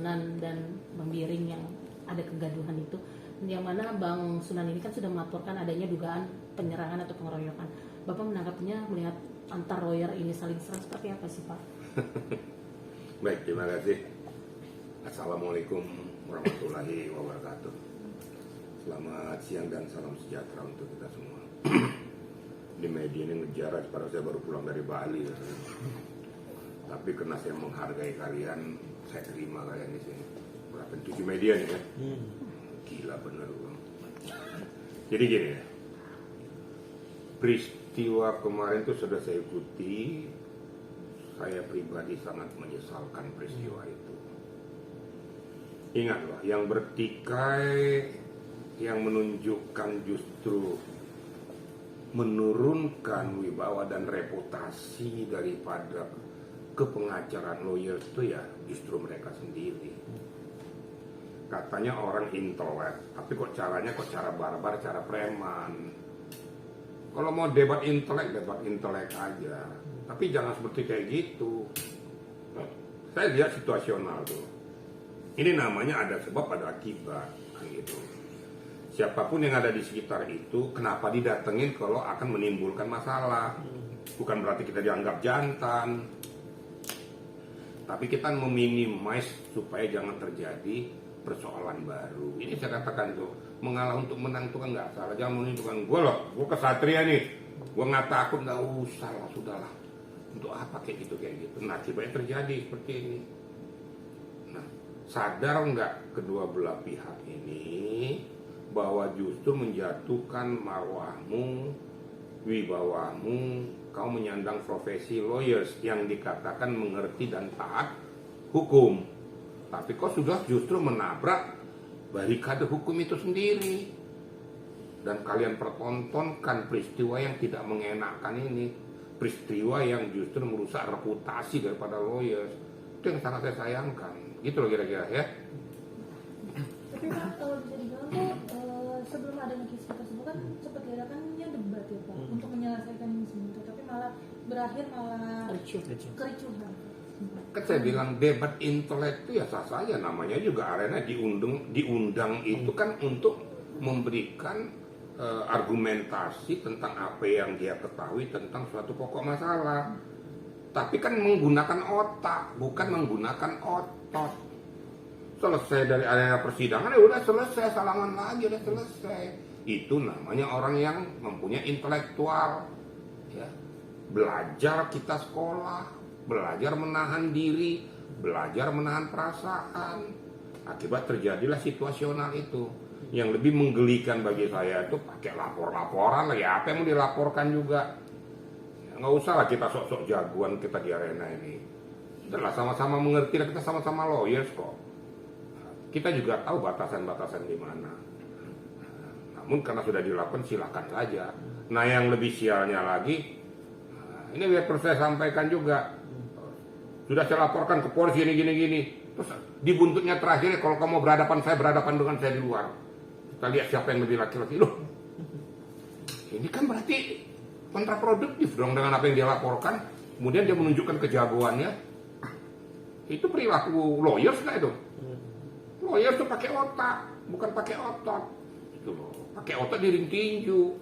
Sunan dan Bang Biring yang ada kegaduhan itu, yang mana Bang Sunan ini kan sudah melaporkan adanya dugaan penyerangan atau pengeroyokan. Bapak menanggapinya melihat antar lawyer ini saling serang seperti apa sih Pak? Baik, terima kasih. Assalamualaikum warahmatullahi wabarakatuh. Selamat siang dan salam sejahtera untuk kita semua. Di media ini ngejar, padahal saya baru pulang dari Bali. Tapi karena saya menghargai kalian, saya terima kalian di sini. Berapa 7 media nih kan? Gila bener bang. Jadi gini ya, peristiwa kemarin itu sudah saya ikuti. Saya pribadi sangat menyesalkan peristiwa itu. Ingat loh, yang bertikai, yang menunjukkan justru menurunkan wibawa dan reputasi daripada kepengacaraan lawyer itu ya justru mereka sendiri. Katanya orang intelek, tapi kok caranya cara barbar, cara preman. Kalau mau debat intelek aja. Tapi jangan seperti kayak gitu. Saya lihat situasional tuh. Ini namanya ada sebab, ada akibat kan gitu. Siapapun yang ada di sekitar itu, kenapa didatengin kalau akan menimbulkan masalah? Bukan berarti kita dianggap jantan, tapi kita meminimize supaya jangan terjadi persoalan baru. Ini saya katakan tuh, mengalah untuk menang itu kan nggak salah. Jangan menunjukkan gue loh, gue kesatria nih, gue nggak takut, nggak usah lah, sudahlah. Untuk apa kayak gitu? Nah, akibatnya terjadi seperti ini. Nah, sadar nggak kedua belah pihak ini bahwa justru menjatuhkan marwahmu, wibawamu, kau menyandang profesi lawyers yang dikatakan mengerti dan taat hukum. Tapi kau sudah justru menabrak barikade hukum itu sendiri. Dan kalian pertontonkan peristiwa yang tidak mengenakan ini. Peristiwa yang justru merusak reputasi daripada lawyers. Itu yang sangat saya sayangkan. Gitu loh kira-kira ya. Tapi Pak, kalau bisa dibilang tuh sebelum adanya kisah tersebut kan sempat diadakannya debat ya Pak untuk menyelesaikan ini semua, tapi malah berakhir kericuhan. Kan saya bilang debat intelek itu ya sah saja, namanya juga arena diundang itu kan untuk memberikan argumentasi tentang apa yang dia ketahui tentang suatu pokok masalah. Tapi kan menggunakan otak, bukan menggunakan otot. Selesai dari area persidangan ya udah selesai, salaman lagi udah selesai. Itu namanya orang yang mempunyai intelektual, ya. Belajar kita sekolah, belajar menahan diri, belajar menahan perasaan. Akibat terjadilah situasional itu. Yang lebih menggelikan bagi saya itu pakai laporan lagi. Apa yang mau dilaporkan juga? Ya, nggak usah lah kita sok-sok jagoan kita di arena ini. Udahlah sama-sama mengerti, kita sama-sama lawyers kok. Kita juga tahu batasan-batasan di mana. Namun karena sudah dilakukan silakan saja. Nah yang lebih sialnya lagi, ini biar perlu saya sampaikan juga. Sudah saya laporkan ke polisi gini. Terus di buntutnya terakhir, kalau kamu berhadapan dengan saya di luar. Kita lihat siapa yang lebih laki-laki. Loh, ini kan berarti kontraproduktif dong dengan apa yang dia laporkan. Kemudian dia menunjukkan kejagoannya. Itu perilaku lawyers nggak itu? Lawyer tuh pakai otak, bukan pakai otot. Itu loh, pakai otot di ring tinju,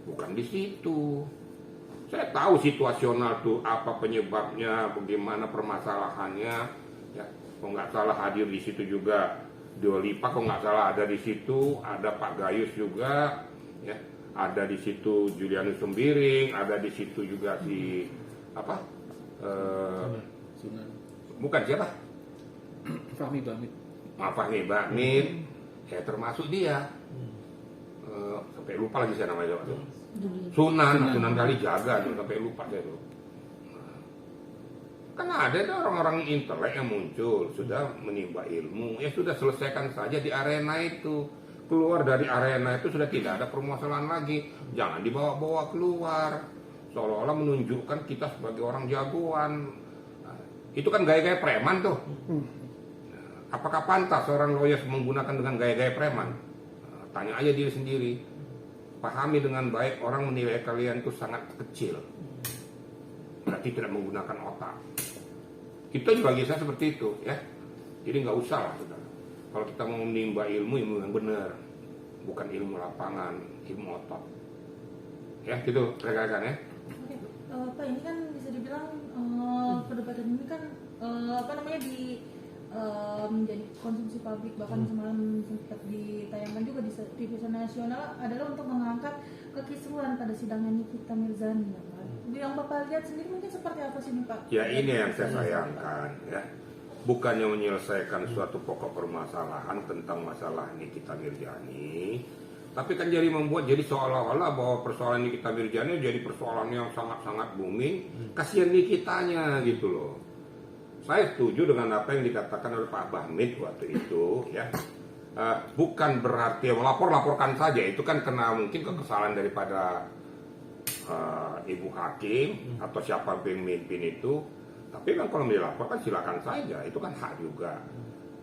bukan di situ. Saya tahu situasional tuh apa penyebabnya, bagaimana permasalahannya. Ya, kalau nggak salah hadir di situ juga Dua Lipa, kalau nggak salah ada di situ, ada Pak Gayus juga, ya, ada di situ Julianus Sembiring, ada di situ juga si apa? Sunan. Bukan siapa? Fahmi Bamit. Fahmi Bamit, ya termasuk dia. Sampai lupa lagi saya namanya waktu. Sunan Kalijaga tuh, sampai lupa saya tuh. Karena ada orang-orang intelek yang muncul, sudah menimba ilmu, ya sudah selesaikan saja di arena itu. Keluar dari arena itu sudah tidak ada permasalahan lagi. Jangan dibawa-bawa keluar, seolah-olah menunjukkan kita sebagai orang jagoan. Itu kan gaya-gaya preman tuh. Apakah pantas seorang lawyers menggunakan dengan gaya-gaya preman? Tanya aja diri sendiri. Pahami dengan baik, orang menilai kalian itu sangat kecil. Berarti tidak menggunakan otak. Kita juga bisa seperti itu, ya. Jadi nggak usah lah, saudara. Kalau kita mau menimba ilmu yang benar, bukan ilmu lapangan, ilmu otot. Ya, gitu rekan-rekan ya. Oke, Pak, ini kan bisa dibilang perdebatan ini kan menjadi konsumsi publik, bahkan semalam sempat ditayangkan juga di TV nasional adalah untuk mengangkat kekisruhan pada sidang Nikita Mirzani, ya Pak. Yang Bapak lihat sendiri mungkin seperti apa sih nih, Pak? Ya ini yang saya sayangkan ya. Bukannya menyelesaikan suatu pokok permasalahan tentang masalah Nikita Mirzani, tapi kan jadi membuat jadi seolah-olah bahwa persoalan Nikita Mirzani jadi persoalan yang sangat-sangat booming. Kasihan Nikitanya gitu loh. Saya setuju dengan apa yang dikatakan oleh Pak Bahmid waktu itu ya. Bukan berarti laporkan saja, itu kan kena mungkin kekesalan daripada ibu hakim atau siapa pemimpin itu. Tapi kan kalau dilaporkan silakan saja, itu kan hak juga.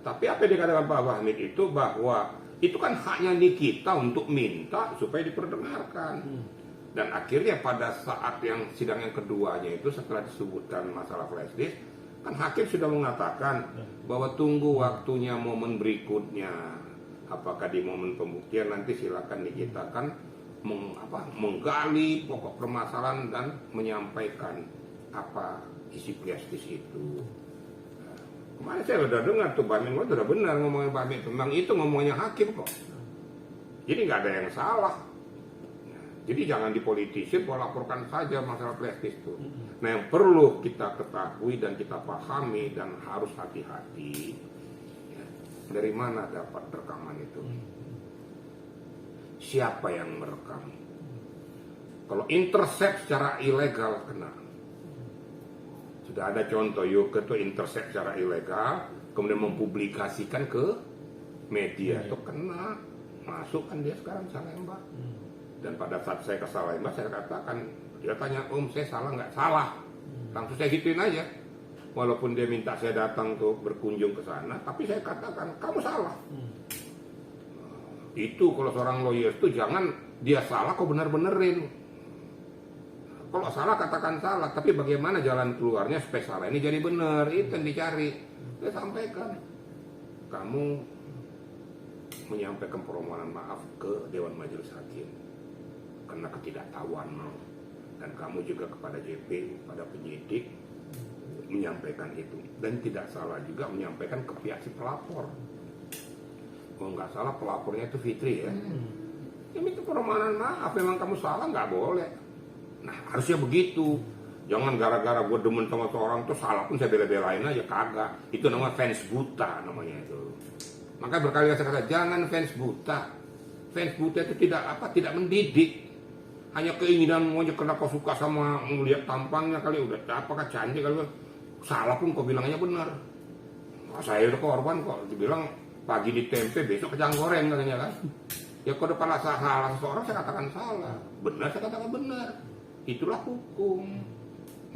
Tapi apa yang dikatakan Pak Bahmid itu bahwa itu kan haknya Nikita untuk minta supaya diperdengarkan. Dan akhirnya pada saat yang sidang yang keduanya itu setelah disebutkan masalah flash disk, kan hakim sudah mengatakan bahwa tunggu waktunya momen berikutnya. Apakah di momen pembuktian nanti silakan Nikita kan menggali pokok permasalahan dan menyampaikan apa isi flash disk itu. Kemarin saya udah dengar tuh Bahmid udah benar ngomongin Bahmid tentang itu, ngomongnya hakim kok. Jadi nggak ada yang salah. Jadi jangan dipolitisir, laporkan saja masalah flash disk itu. Nah yang perlu kita ketahui dan kita pahami dan harus hati-hati, ya, dari mana dapat rekaman itu? Siapa yang merekam? Kalau intercept secara ilegal kena. Sudah ada contoh Yuke itu intercept secara ilegal, kemudian mempublikasikan ke media itu kena, masuk kan dia sekarang Salemba. Dan pada saat saya ke Salemba saya katakan, dia tanya saya salah nggak? Salah. Langsung saya gituin aja. Walaupun dia minta saya datang untuk berkunjung ke sana, tapi saya katakan kamu salah. Itu kalau seorang lawyer itu jangan dia salah kok benar-benerin. Kalau salah katakan salah, tapi bagaimana jalan keluarnya supaya salah ini jadi benar, itu yang dicari. Saya sampaikan, kamu menyampaikan permohonan maaf ke Dewan Majelis Hakim karena ketidaktahuanmu, dan kamu juga kepada JP, pada penyidik menyampaikan itu, dan tidak salah juga menyampaikan ke pihak si pelapor. Kalau nggak salah pelapornya itu Fitri ya. Ini itu permohonan maaf, memang kamu salah nggak boleh. Nah harusnya begitu. Jangan gara-gara gue demen sama seorang tuh salah pun saya bela-belain aja, kagak. Itu namanya fans buta namanya itu. Maka berkali-kali saya kata jangan fans buta. Fans buta itu tidak mendidik. Hanya keinginan aja karena kau suka sama melihat tampangnya kali udah apakah cantik kali salah pun kau bilangnya benar. Nah, saya udah korban kok dibilang pagi di tempe besok kejang goreng katanya kan. Ya kalau depan salah seseorang saya katakan salah, benar saya katakan benar. Itulah hukum.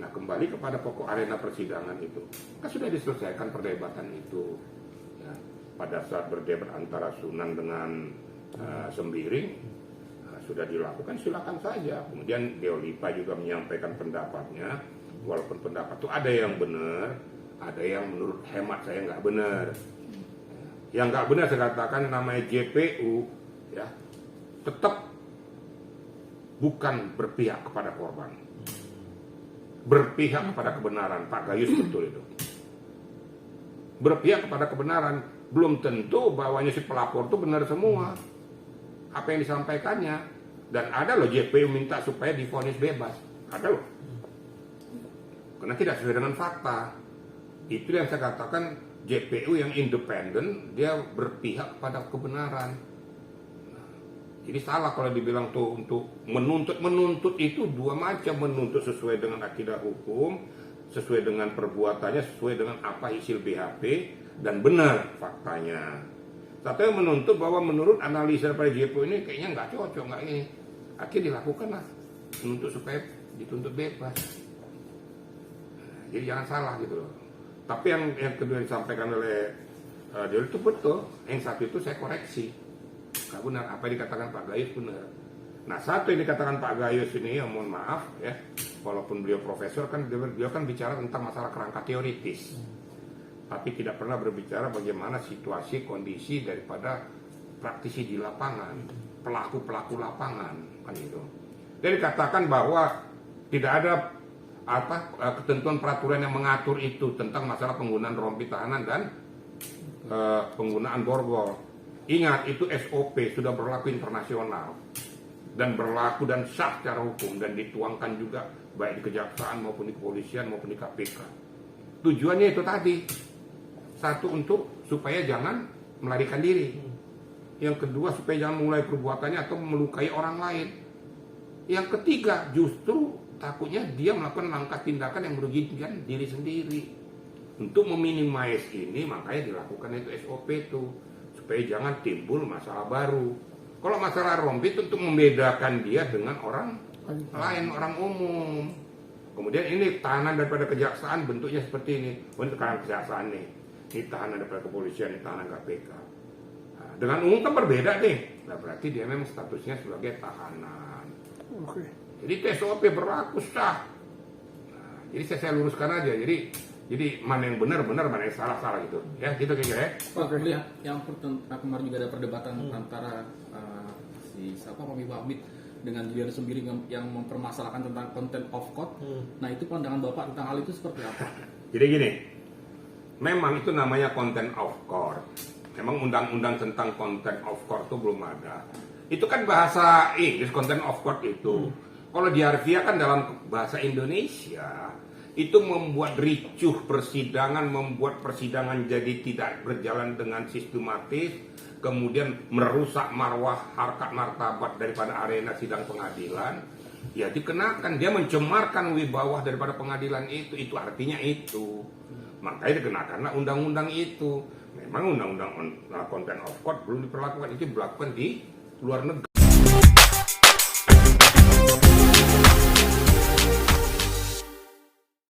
Nah kembali kepada pokok arena persidangan itu, kan sudah diselesaikan perdebatan itu. Ya, pada saat berdebat antara Sunan dengan Sembiring sudah dilakukan, silakan saja. Kemudian Deolipa juga menyampaikan pendapatnya, walaupun pendapat itu ada yang benar, ada yang menurut hemat saya nggak benar. Yang nggak benar saya katakan namanya JPU, ya tetap bukan berpihak kepada korban, berpihak kepada kebenaran. Pak Gayus betul itu, berpihak kepada kebenaran. Belum tentu bahwanya si pelapor itu benar semua apa yang disampaikannya. Dan ada loh JPU minta supaya divonis bebas, ada loh, karena tidak sesuai dengan fakta. Itu yang saya katakan JPU yang independen, dia berpihak pada kebenaran. Jadi salah kalau dibilang tuh untuk menuntut itu dua macam, menuntut sesuai dengan akidah hukum, sesuai dengan perbuatannya, sesuai dengan apa isi BHP dan benar faktanya. Satu yang menuntut bahwa menurut analisa daripada JPU ini kayaknya nggak cocok, nggak ini. Akhirnya dilakukan lah, menuntut supaya dituntut bebas. Jadi jangan salah gitu loh. Tapi yang kedua disampaikan oleh dia itu betul. Yang satu itu saya koreksi. Nggak benar, apa yang dikatakan Pak Gayus benar. Nah satu yang dikatakan Pak Gayus ini, ya mohon maaf ya, walaupun beliau profesor kan beliau kan bicara tentang masalah kerangka teoritis. tapi tidak pernah berbicara bagaimana situasi kondisi daripada praktisi di lapangan, pelaku-pelaku lapangan, kan itu. Jadi katakan bahwa tidak ada ketentuan peraturan yang mengatur itu tentang masalah penggunaan rompi tahanan dan penggunaan borgol. Ingat, itu SOP sudah berlaku internasional dan berlaku dan sah secara hukum dan dituangkan juga baik di kejaksaan maupun di kepolisian maupun di KPK. Tujuannya itu tadi, satu untuk supaya jangan melarikan diri, yang kedua supaya jangan mulai perbuatannya atau melukai orang lain, yang ketiga justru takutnya dia melakukan langkah tindakan yang merugikan diri sendiri. Untuk meminimais ini makanya dilakukan itu SOP itu, supaya jangan timbul masalah baru. Kalau masalah rompi itu untuk membedakan dia dengan orang lain, orang umum. Kemudian ini tahanan daripada kejaksaan bentuknya seperti ini. Untuk tahanan kejaksaan nih, ini tahanan daripada kepolisian, ini tahanan KPK. Nah, dengan umum kan berbeda nih. Nah, berarti dia memang statusnya sebagai tahanan. Oke. Jadi SOP berlaku sah. Nah, jadi saya luruskan aja. Jadi mana yang benar, mana yang salah gitu. Ya, gitu kira-kira ya. Pak, melihat yang kemarin juga ada perdebatan antara si Fahmi Bahmit dengan Julian Sembiri yang mempermasalahkan tentang content of court. Nah, itu pandangan Bapak tentang hal itu seperti apa? Jadi gini, memang itu namanya content of court. Memang undang-undang tentang content of court itu belum ada. Itu kan bahasa Inggris, content of court itu. Kalau di harfiah kan dalam bahasa Indonesia, itu membuat ricuh persidangan, membuat persidangan jadi tidak berjalan dengan sistematis, kemudian merusak marwah, harkat martabat daripada arena sidang pengadilan. Ya dikenakan, dia mencemarkan wibawah daripada pengadilan itu artinya itu. Makanya dikenakanlah undang-undang itu. Memang undang-undang content of court belum diperlakukan, itu diberlakukan di luar negeri.